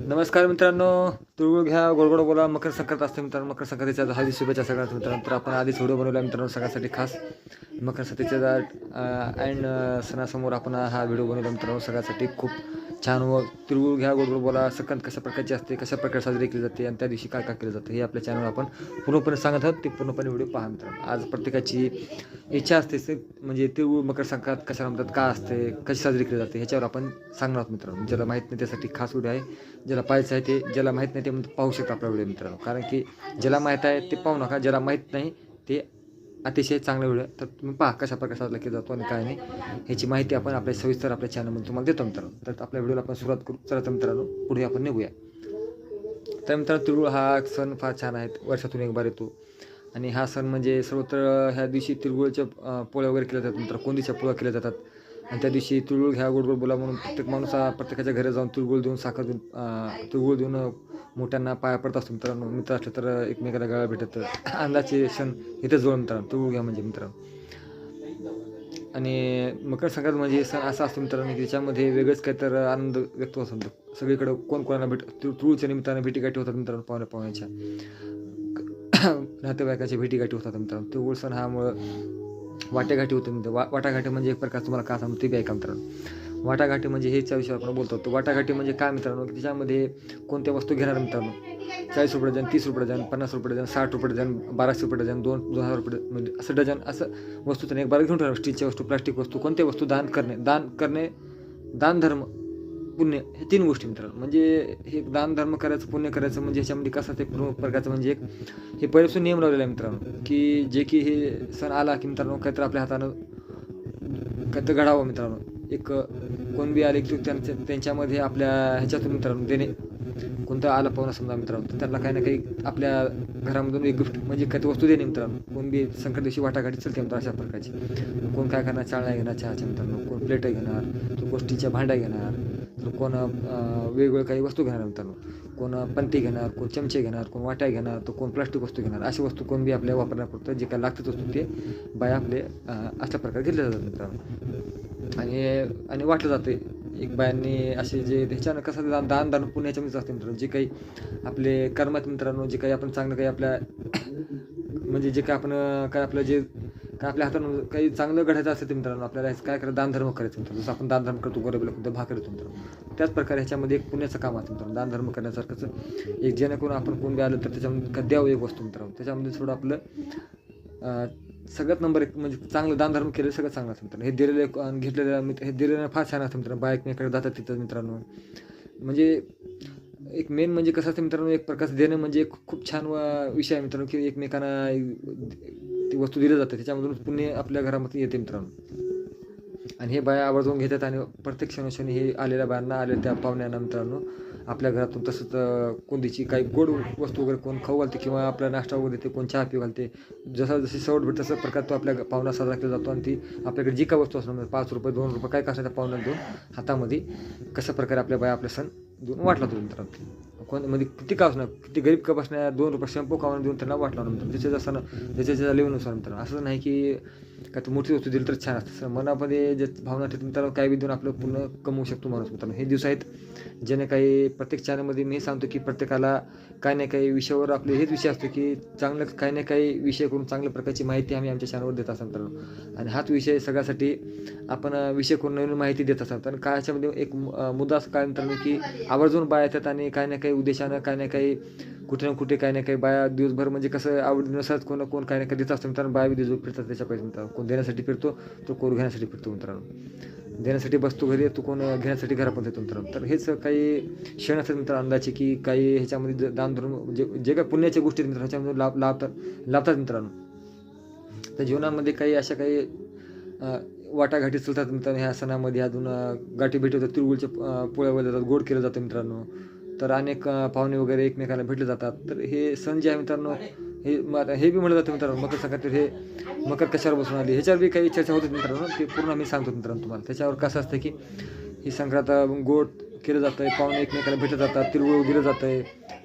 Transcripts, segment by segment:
नमस्कार मित्रांनो, तिळगुळ घ्या, गोड गोड बोला. मकर संक्रांत असते मित्रांनो. मकर संक्रांतीच्या हार्दिक शुभेच्छा सगळ्यांना मित्रांनो. तर आपण आधीच व्हिडिओ बनवला मित्रांनो सगळ्यासाठी खास. मकर संक्रांतीच्या अँड सणासमोर आपण हा व्हिडिओ बनवला मित्रांनो सगळ्यासाठी. खूप छान व तिळगुळ घ्या, गोड गोड बोला. संक्रांत कशा प्रकारची असते, कशा प्रकारे साजरी केली जाते आणि त्या दिवशी काय काय केलं जातं हे आपल्या चॅनलवर आपण पूर्णपणे सांगत आहोत. ते पूर्णपणे व्हिडिओ पहा मित्रांनो. आज प्रत्येकाची इच्छा असते म्हणजे तिळगुळ मकर संक्रांत कशा म्हणतात, का असते, कशी साजरी केली जाते ह्याच्यावर आपण सांगणार आहोत मित्रांनो. ज्याला माहीत नाही त्यासाठी खास व्हिडिओ आहे. ज्याला पाहायचं आहे ते, ज्याला माहीत नाही ते पाहू शकता आपला व्हिडिओ मित्रांनो. कारण की ज्याला माहीत आहे ते पाहू नका, ज्याला माहीत नाही ते अतिशय चांगला व्हिडिओ. तर तुम्ही पहा कशा प्रकारे साजरा केला जातो आणि काय नाही ह्याची माहिती आपण आपल्या सविस्तर आपल्या चॅनलमध्ये तुम्हाला देतो मित्रांनो. तर आपल्या व्हिडिओला आपण सुरुवात करू. चला तर मित्रांनो पुढे आपण निघूया. तर मित्रांनो तिळगुळ हा सण फार छान आहे. वर्षातून एक बार येतो आणि हा सण म्हणजे सर्वत्र ह्या दिवशी तिळगुळच्या पोळ्या वगैरे केल्या जातात मित्रांनो. कोंडीच्या पोळ्या केल्या जातात आणि त्या दिवशी तिळगुळ घ्या, गोड गोड बोला म्हणून प्रत्येक माणूस हा प्रत्येकाच्या घरी जाऊन तिळगुळ देऊन, साखर देऊन, तिळगुळ देऊन मोठ्यांना पाया पडत असतो मित्रांनो. मित्र असलं तर एकमेकाला गळा भेटत. आनंदाचे क्षण इथं जोड मित्रांनो, तिळगुळ घ्या म्हणजे मित्रांनो. आणि मकर संक्रांत म्हणजे सण असा असतो मित्रांनो की त्याच्यामध्ये वेगळंच काहीतरी आनंद व्यक्त होत असतो. सगळीकडं कोण कोणाला तिळगुळच्या निमित्तानं भेटीगाठी होतात मित्रांनो. पाहुण्याच्या नातेवाईकाच्या भेटीगाठी होतात मित्रांनो. तिळगुळ सण हा वाटेघाटी होते म्हणजे वाटाघाटी म्हणजे एक प्रकार तुम्हाला का सांगतो ते बी ऐका मित्रांनो. वाटाघाटी म्हणजे हेच्या विषयावर आपण बोलतो. वाटाघाटी म्हणजे काय मित्रांनो, त्याच्यामध्ये कोणत्या वस्तू घेणार मित्रांनो. 40 रुपये डझन, 30 रुपये डझन, 50 रुपये डझन, 60 रुपये डझन, 1200 रुपये डझन, 2000 रुपये म्हणजे असं डझन असं वस्तू एक बार घेऊन ठेवणार. स्टीलच्या वस्तू, प्लास्टिक वस्तू, कोणत्या वस्तू दान करणे, दान धर्म, पुण्य, हे 3 गोष्टी मित्रांनो. म्हणजे हे दान धर्म करायचं, पुण्य करायचं म्हणजे ह्याच्यामध्ये कसं ते पूर्ण प्रकारचं म्हणजे एक हे पहिल्यापासून नियम लावलेला आहे मित्रांनो. की जे की हे सण आला की मित्रांनो काहीतरी आपल्या हातानं काहीतरी घडावं मित्रांनो. एक कोण बी आले की त्यांच्यामध्ये आपल्या ह्याच्यातून मित्रांनो देणे. कोणतं आलं पाहुणा समजा मित्रांनो तर त्यांना काही ना काही आपल्या घरामधून एक गिफ्ट म्हणजे काही वस्तू देणे मित्रांनो. कोण बी संकट दिवशी वाटाघाटी चलते मित्रांनो अशा प्रकारची. कोण काय करणार, चाळण्या घेणार चहाच्या मित्रांनो, कोण प्लेट घेणार, तो गोष्टीच्या भांड्या घेणार, तर कोण वेगवेगळ्या काही वस्तू घेणार मित्रांनो. कोण पंती घेणार, कोण चमचे घेणार, कोण वाट्या घेणार, तर कोण प्लास्टिक वस्तू घेणार. अशी वस्तू कोण बी आपल्या वापरण्यापुरतं जे काय लागतात वस्तू ते बाया आपले अशा प्रकारे घेतले जातात मित्रांनो. आणि वाटलं जाते एक बायांनी असे जे ह्याच्यानं कसं दान धर्म पुण्य ह्याच्यामध्येच असते मित्रांनो. जे काही आपले कर्मात मित्रांनो, जे काही आपण चांगलं काही आपल्या म्हणजे जे काय आपण काय आपलं जे काय आपल्या हातानं काही चांगलं घडायचं असेल ते मित्रांनो आपल्याला काय करायचं, दानधर्म करायचं मित्रांनो. जसं आपण दानधर्म करतो, गरीबाला कोणतं भाकर देतो मित्रांनो. त्याच प्रकारे ह्याच्यामध्ये एक पुण्याचं काम असतं मित्रांनो. दानधर्म करण्यासारखंच एक जेणेकरून आपण कोण बी आलं तर त्याच्यामध्ये द्यावं एक वस्तू मित्रांनो. त्याच्यामध्ये थोडं आपलं सगळ्यात नंबर एक म्हणजे चांगलं दानधर्म केलेलं सगळं चांगलं असतं मित्रांनो. हे दिलेले घेतलेलं हे दिलेलं फार छान असतं मित्रांनो. बाया एकमेकाकडे जातात तिथं मित्रांनो. म्हणजे एक मेन म्हणजे कसं असतं मित्रांनो, एक प्रकारचं देणं म्हणजे एक खूप छान विषय आहे मित्रांनो. की एकमेकांना ती वस्तू दिली जाते त्याच्यामधून पुण्य आपल्या घरामध्ये येते मित्रांनो. आणि हे बाया आवर्जून घेतात आणि प्रत्येक क्षणोक्षणी हे आलेल्या बायांना, आलेल्या त्या पाहुण्यांना मित्रांनो आपल्या घरातून तसंच कोणतीची काही गोड वस्तू वगैरे कोण खाऊ घालते किंवा आपला नाश्ता वगैरे देते, कोण चहा पिऊ घालते. जशी सवड भेटते तसं प्रकार तो आपल्या पाहुणा साजरा केला जातो. आणि ती आपल्याकडे जी काय वस्तू असणार म्हणजे 5 रुपये, 2 रुपये काय कसं त्या पाहुण्याला देऊन हातामध्ये कशा प्रकारे आपल्या बाया आपल्या सण देऊन वाटला तो मित्रांनो. कोण म्हणजे किती का असणार, किती गरीब का बसणार, 2 रुपये शॅम्पू खाऊन देऊन त्यांना वाटला मित्रांनो. त्याच्या असताना त्याच्या लेवनुसार मित्रांनो. असं नाही की काय तर मोठी वस्तू दिली तर छान असतं. मनामध्ये जे भावना ठेवून मित्रांनो काय बी देऊन आपलं पूर्ण कमवू शकतो माणूस मित्रांनो. हे दिवस आहेत ज्याने काही प्रत्येक चॅनलमध्ये मी सांगतो की प्रत्येकाला काही ना काही विषयावर आपले हेच विषय असतो की चांगलं काही ना काही विषय करून चांगल्या प्रकारची माहिती आम्ही आमच्या चॅनलवर देत असतो मित्रांनो. आणि हाच विषय सगळ्यासाठी आपण विषय करून नवीन माहिती देत असतात. आणि काय याच्यामध्ये एक मुद्दा असं काय मित्रांनो की आवर्जून बाया येतात आणि काही ना काही उद्देशानं काही ना काही कुठे ना कुठे काही ना काही बाया दिवसभर म्हणजे कसं आवडीनुसार कोण कोण काही ना काही देत असतो मित्रांनो. बाया बी दिवस फिरतात त्याच्या पैसे मित्रांनो. कोण देण्यासाठी फिरतो, तो कोण घेण्यासाठी फिरतो मित्रांनो. देण्यासाठी बसतो घरी, तो कोण घेण्यासाठी घरापर्यंत येतो मित्रांनो. तर हेच काही क्षण असतात मित्रांनो अंदाचे की काही ह्याच्यामध्ये दानधर्म जे काही पुण्याच्या गोष्टी मित्रांनो ह्याच्यामध्ये लाभतात मित्रांनो. तर जीवनामध्ये काही अशा काही वाटाघाटी चालतात मित्रांनो. ह्या सणामध्ये अजून गाठी भेटी होतात. तिळगुळच्या पोळ्या वगैरे जातात, गोड केलं जातं मित्रांनो. तर अनेक पाहुणे वगैरे एकमेकांना भेटले जातात. तर हे सण जे आहे मित्रांनो हे हे बी म्हटलं जातं मित्रांनो. मकर संक्रांत हे मकर कशावर बसून आली ह्याच्यावर बी काही चर्चा होते मित्रांनो. ते पूर्ण मी सांगतो मित्रांनो तुम्हाला. त्याच्यावर कसं असतं की ही संक्रांत गोड केलं जातं आहे, पाहुणे एकमेकाला भेटत जातात, तिळगुळ दिलं जातं आहे.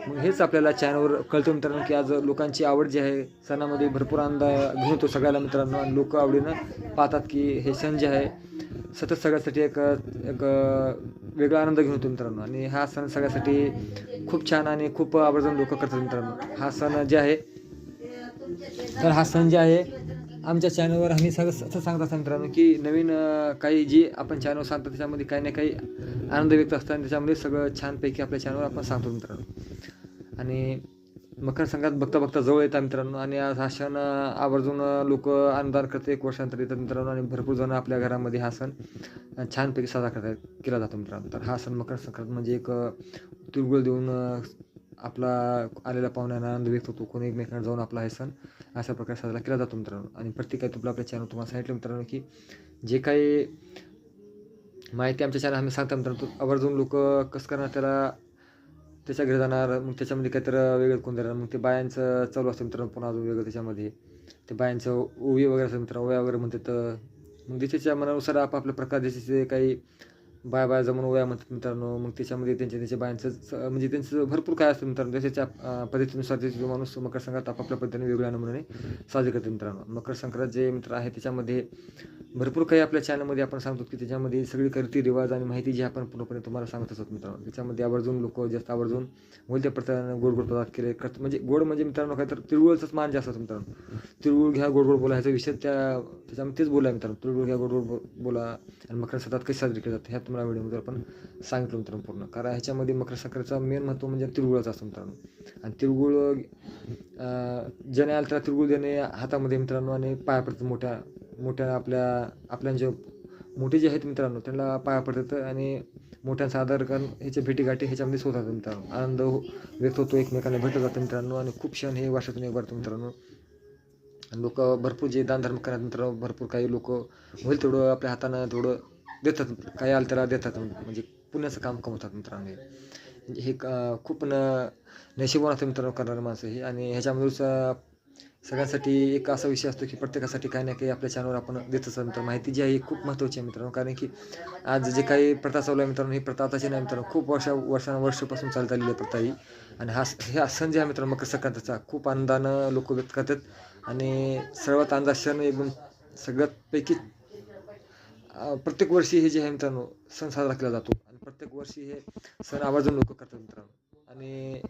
मग हेच आपल्याला चॅनलवर कळतं मित्रांनो की आज लोकांची आवड जी आहे सणामध्ये भरपूर आनंद घेऊन येतो सगळ्याला मित्रांनो. आणि लोक आवडीनं पाहतात की हे सण जे आहे सतत सगळ्यासाठी एक एक वेगळा आनंद घेऊन येतो मित्रांनो. आणि हा सण सगळ्यासाठी खूप छान आणि खूप आवर्जून लोक करतात मित्रांनो. हा सण जे आहे, तर हा सण जे आहे आमच्या चॅनलवर आम्ही असं सांगत असतो मित्रांनो की नवीन काही जी आपण चॅनल सांगतो त्याच्यामध्ये काही ना काही आनंद व्यक्त असतात आणि त्याच्यामध्ये सगळं छानपैकी आपल्या चॅनलवर आपण सांगतो मित्रांनो. आणि मकर संक्रांत बघता बघता जवळ येतात मित्रांनो. आणि आज हा सण आवर्जून लोक आनंदान करते, एक वर्षानंतर येतात मित्रांनो. आणि भरपूर जण आपल्या घरामध्ये हा सण छानपैकी साजरा केला जातो मित्रांनो. तर हा सण मकर संक्रांत म्हणजे एक तिळगुळ देऊन आपला आलेल्या पाहुण्यांना आनंद व्यक्त होतो. कोणी एकमेकांना जाऊन आपला हे सण अशा प्रकारे साजरा केला जातो मित्रांनो. आणि प्रत्येक आपल्या चॅनल तुम्हाला सांगितलं मित्रांनो की जे काही माहिती आमच्या चॅनल आम्ही सांगता मित्रांनो, आवर्जून लोक कसं करणार त्याच्या घरी जाणार, मग त्याच्यामध्ये काहीतरी वेगळं कोण देणार, मग ते बायांचं चालू असतं मित्रांनो. पुन्हा अजून वेगळं त्याच्यामध्ये ते बायांचं ओवी वगैरे असतं मित्रांनो, ओव्या वगैरे म्हणतात. मग त्याच्या मनानुसार आपापल्या प्रकार त्याचे काही बाया जमून ओव्या म्हणतात मित्रांनो. मग त्याच्यामध्ये त्यांच्या बायांचं म्हणजे त्यांचं भरपूर काय असतं मित्रांनो. त्याच्या पद्धतीनुसार त्याचे माणूस मकर संक्रांत आपापल्या पद्धतीने वेगळ्या नमुने साजरे करतात मित्रांनो. मकर संक्रांत जे मित्र आहे त्याच्यामध्ये भरपूर काही आपल्या चॅनलमध्ये आपण सांगतो की त्याच्यामध्ये सगळी रीती रिवाज आणि माहिती जी आपण पूर्णपणे तुम्हाला सांगत असतो मित्रांनो. त्याच्यामध्ये आवर्जून लोक जास्त आवर्जून बोलत्या प्रकारानं गोड पदार्थ केले म्हणजे गोड म्हणजे मित्रांनो काय तर तिळगुळाचंच मान जास्त असतं मित्रांनो. तिळगुळ घ्या गोड बोला विषय त्याच्यामध्ये तेच बोला मित्रांनो. तिळगुळ घ्या गोड बोला आणि मकर संक्रांत कशी साजरी केली जाते ह्या तुम्हाला व्हिडिओमध्ये आपण सांगितलं मित्रांनो पूर्ण. कारण ह्याच्यामध्ये मकर संक्रांतीचा मेन महत्त्व म्हणजे तिळगुळाचं असतं मित्रांनो. आणि तिळगुळ ज्याने आलं त्याला तिळगुळ देणे हातामध्ये मित्रांनो. आणि पाया पडतात मोठ्या आपल्या जे मोठे जे आहेत मित्रांनो त्यांना पाया पडतात. आणि मोठ्यांचा आदर करून ह्याच्या भेटीगाठी ह्याच्यामध्येच होतात मित्रांनो. आनंद व्यक्त होतो, एकमेकांना भेटत जातं मित्रांनो. आणि खूप क्षण हे वर्षातून एक वाढतो मित्रांनो. लोक भरपूर जे दानधर्म करतात मित्रांनो, भरपूर काही लोक होईल तेवढं आपल्या हातानं तेवढं देतात, काही आलं त्याला देतात, म्हणजे पुण्याचं काम कमवतात मित्रांनो. हे खूप नशिबवान असतं मित्रांनो करणारे माणसं हे. आणि ह्याच्यामध्येच सगळ्यांसाठी एक असा विषय असतो की प्रत्येकासाठी काही ना काही आपल्या चॅनलवर आपण देत असतो मित्रांनो. माहिती जी आहे ही खूप महत्त्वाची आहे मित्रांनो. कारण की आज जे काही प्रथा चालू आहे मित्रांनो, ही प्रथा आताची नाही मित्रांनो, खूप वर्षापासून चालत आलेली आहे प्रथा ही. आणि हा सण जे आहे मित्रांनो मकर संक्रांतीचा खूप आनंदानं लोक व्यक्त करतात. आणि सर्वात आनंदाचा क्षण एकदम सगळ्यातपैकी प्रत्येक वर्षी हे जे आहे मित्रांनो सण साजरा केला जातो. आणि प्रत्येक वर्षी हे सण आवर्जून लोक करतात मित्रांनो. आणि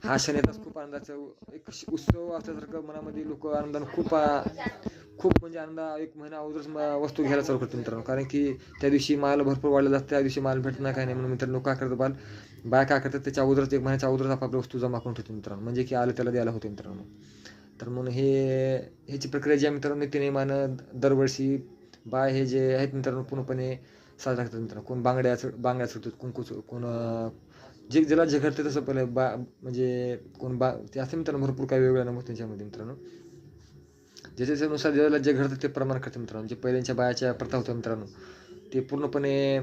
हा क्षण येताच खूप आनंदाचा एक उत्सव असल्यासारखं मनामध्ये लोक आनंदानं खूप म्हणजे एक महिना अगोदरच वस्तू घ्यायला चालू करतो मित्रांनो. कारण की त्या दिवशी माल भरपूर वाढला जातं, त्या दिवशी माल भेटत नाही काही नाही म्हणून मित्रांनो काय करतात बाय काय करतात त्याच्या अगोदरच एक महिन्याच्या अगोदरच आपापल्या वस्तू जमा करून ठेवतो मित्रांनो. म्हणजे की आलं त्याला द्यायला होते मित्रांनो. तर म्हणून ह्याची प्रक्रिया जी आहे मित्रांनो नित्यनेमानं दरवर्षी बाय हे जे आहेत मित्रांनो पूर्णपणे साजरा करतात मित्रांनो. कोण बांगड्या चढतात, कुंकू कोण जे ज्याला जे घडते तसं पहिले म्हणजे कोण ते असते मित्रांनो भरपूर काही वेगवेगळ्या नंबर त्यांच्यामध्ये मित्रांनो. ज्याच्यानुसार ज्याला जे घडतं ते प्रमाण करते मित्रांनो. जे पहिल्यांच्या बायाच्या प्रथा होत्या मित्रांनो ते पूर्णपणे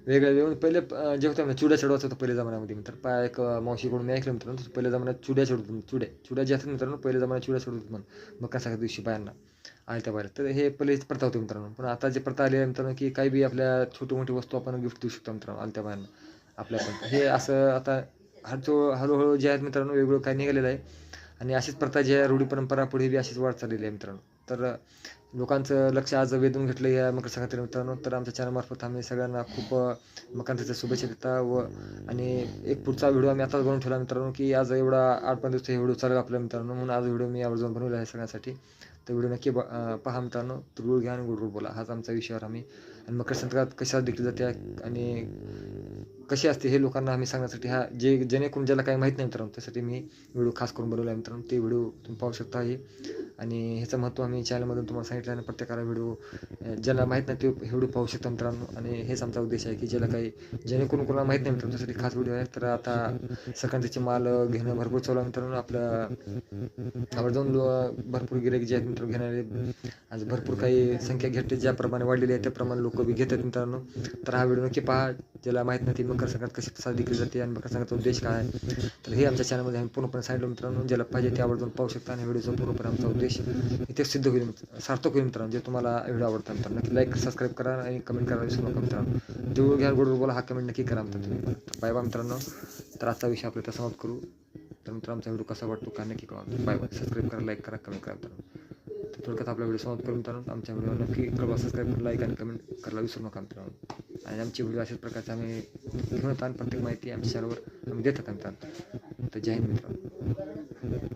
वेगळं पहिले जे होतं चुड्या चढवायचं होतं पहिल्या जमान्यामध्ये मित्र. एक मावशीकडून मी ऐकलं मित्रांनो पहिल्या जमान्यात चुड्या चढवतो चुड्या जे असतात मित्रांनो पहिल्या जमान्यात चुड्या चढवतात म्हणून मकर संक्रांती दिवशी बायांना आणि त्या बाहेर. तर हे पहिलेच प्रथा होती मित्रांनो. पण आता जे प्रथा आली आहे मित्रांनो की काही बी आपल्या छोटी मोठी वस्तू आपण गिफ्ट देऊ शकतो मित्रांनो आल्या त्या बायांना आपल्या पण. हे असं आता हळूहळू जे आहेत मित्रांनो वेगवेगळं काही निघालेलं आहे. आणि अशीच प्रथा जी आहे रूढी परंपरा पुढे बी अशीच वाढ चाललेली आहे मित्रांनो. तर लोकांचं लक्ष आज वेधून घेतलं या मकर संक्रांती मित्रांनो. तर आमच्या चॅनलमार्फत आम्ही सगळ्यांना खूप मकर संक्रांतीच्या शुभेच्छा देता. आणि एक पुढचा व्हिडिओ आम्ही आताच बनवून ठेवला मित्रांनो की आज एवढा 8-5 दिवस हे व्हिडिओ चालेल आपल्या मित्रांनो. म्हणून आज व्हिडिओ मी आवर्जून बनवला आहे सगळ्यांसाठी. तर व्हिडिओ नक्की पहा मित्रांनो. तिळगुळ घ्या आणि गोड बोला हाच आमचा विषयावर आम्ही. आणि मकर संक्रांत कशा देखील जाते आणि कशी असते हे लोकांना आम्ही सांगण्यासाठी जेणेकरून ज्याला काही माहीत नाही मित्रांनो त्यासाठी मी व्हिडिओ खास करून बनवला आहे मित्रांनो. ते व्हिडिओ तुम्ही पाहू शकता हे. आणि ह्याचं महत्त्व आम्ही चॅनलमधून तुम्हाला सांगितलं आणि प्रत्येकाला व्हिडिओ ज्याला माहीत नाही ते व्हिडिओ पाहू शकता मित्रांनो. आणि हेच आमचा उद्देश आहे की ज्याला काही जेणेकरून कोणाला माहीत नाही मित्रांनो त्यासाठी खास व्हिडिओ आहे. तर आता संक्रांतीचे माल घेणं भरपूर चालू आहे मित्रांनो. आपलं आवर्जून भरपूर गिऱ्हाईक जे आहेत मित्रांनो घेणारे आज भरपूर काही संख्या घेते ज्याप्रमाणे वाढलेली आहे त्याप्रमाणे लोक बी घेतात मित्रांनो. तर हा व्हिडिओ नक्की पहा. ज्याला माहीत नाही ती मकर संक्रांत कशी साजरी केली जाते आणि मकर संक्रांतचा उद्देश काय आहे तर हे आमच्या चॅनलमध्ये आम्ही पूर्णपणे सांगितलं मित्रांनो. ज्याला पाहिजे ते आवर्जून पाहू शकता. आणि व्हिडिओचा पूर्णपणे आमचा उद्देश इथे सिद्ध होईल सार्थक होईल मित्रांनो. जे तुम्हाला व्हिडिओ आवडतात मित्रांनो नक्की लाईक सबस्क्राईब करा आणि कमेंट करायला विसरू नका मित्रांनो. तिळगुळ घ्या गोड बोला हा कमेंट नक्की करा मित्रांनो. बाय बाय मित्रांनो. तर आजचा विषय आपल्या इथं समाप्त करू. तर मित्रांनो आमचा व्हिडिओ कसा वाटतो काय नक्की कळवा. Bye bye. सबस्क्राईब करा, लाईक करा, कमेंट करा मित्रांनो. थोडक्यात आपला व्हिडिओ समाप्त करून मित्रांनो. आमच्या व्हिडिओ नक्की सबस्क्राईब करा, लाईक आणि कमेंट करायला विसरू नका मित्रांनो. आणि आमचे व्हिडिओ अशाच प्रकारचे आम्ही घेऊन येतो आणि प्रत्येक माहिती आमच्या चॅनलवर आम्ही देतात मित्रांनो. तर जय हिंद मित्रांनो.